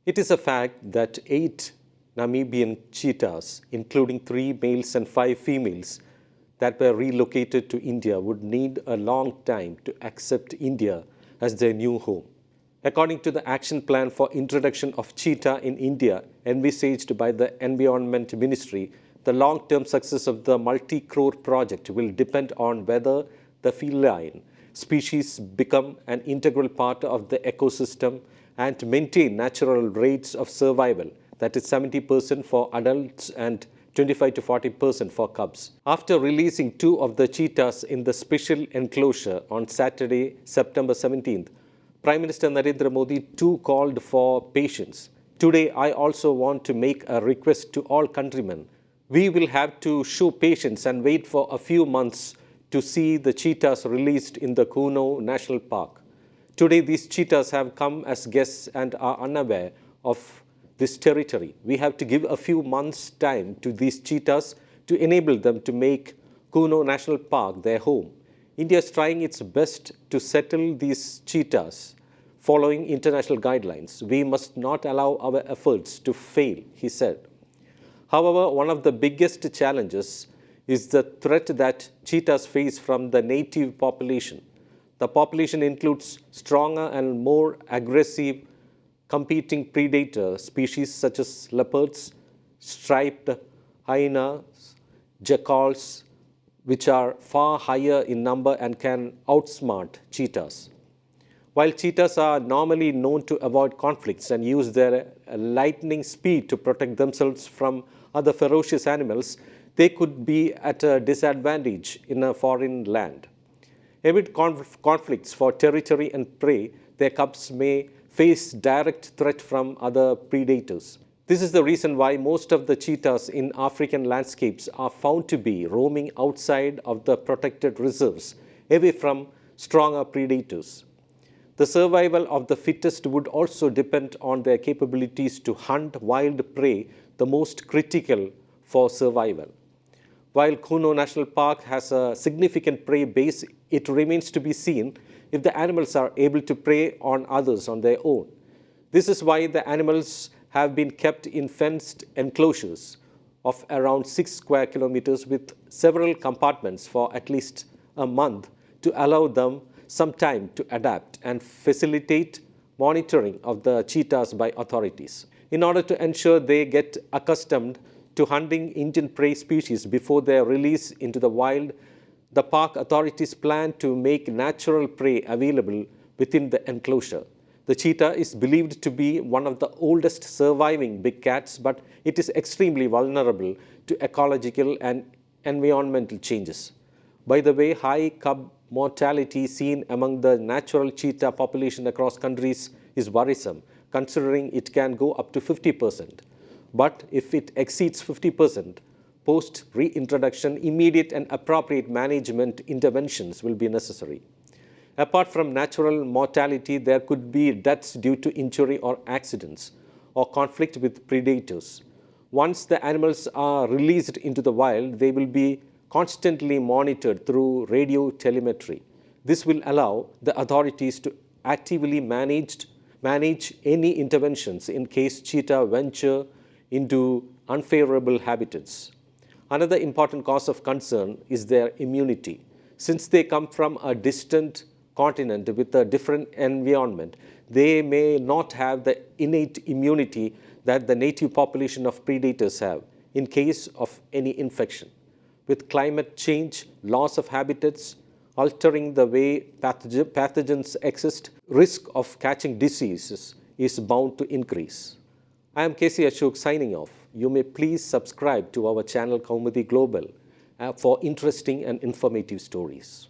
It is a fact that 8 Namibian cheetahs, including 3 males and 5 females, that were relocated to India would need a long time to accept India as their new home. According to the action plan for introduction of cheetah in India, envisaged by the Environment Ministry, the long-term success of the multi-crore project will depend on whether the feline species become an integral part of the ecosystem and maintain natural rates of survival, that is 70% for adults and 25 to 40% for cubs. After releasing 2 of the cheetahs in the special enclosure on Saturday, September 17th, Prime Minister Narendra Modi too called for patience. Today, I also want to make a request to all countrymen. We will have to show patience and wait for a few months to see the cheetahs released in the Kaumudy National Park. Today, these cheetahs have come as guests and are unaware of this territory. We have to give a few months' time to these cheetahs to enable them to make Kaumudy National Park their home. India is trying its best to settle these cheetahs following international guidelines. We must not allow our efforts to fail, he said. However, one of the biggest challenges is the threat that cheetahs face from the native population. The population includes stronger and more aggressive competing predator species such as leopards, striped hyenas, jackals, which are far higher in number and can outsmart cheetahs. While cheetahs are normally known to avoid conflicts and use their lightning speed to protect themselves from other ferocious animals, they could be at a disadvantage in a foreign land. Amid conflicts for territory and prey, their cubs may face direct threat from other predators. This is the reason why most of the cheetahs in African landscapes are found to be roaming outside of the protected reserves, away from stronger predators. The survival of the fittest would also depend on their capabilities to hunt wild prey, the most critical for survival. While Kaumudy National Park has a significant prey base, it remains to be seen if the animals are able to prey on others on their own. This is why the animals have been kept in fenced enclosures of around 6 square kilometers with several compartments for at least a month to allow them some time to adapt and facilitate monitoring of the cheetahs by authorities. In order to ensure they get accustomed to hunting Indian prey species before their release into the wild, the park authorities plan to make natural prey available within the enclosure. The cheetah is believed to be one of the oldest surviving big cats, but it is extremely vulnerable to ecological and environmental changes. By the way, high cub mortality seen among the natural cheetah population across countries is worrisome, considering it can go up to 50%. But if it exceeds 50%, post-reintroduction, immediate and appropriate management interventions will be necessary. Apart from natural mortality, there could be deaths due to injury or accidents or conflict with predators. Once the animals are released into the wild, they will be constantly monitored through radio telemetry. This will allow the authorities to actively manage any interventions in case cheetah venture into unfavorable habitats. Another important cause of concern is their immunity. Since they come from a distant continent with a different environment, they may not have the innate immunity that the native population of predators have in case of any infection. With climate change, loss of habitats, altering the way pathogens exist, risk of catching diseases is bound to increase. I am KC Ashok signing off. You may please subscribe to our channel Kaumudy Global for interesting and informative stories.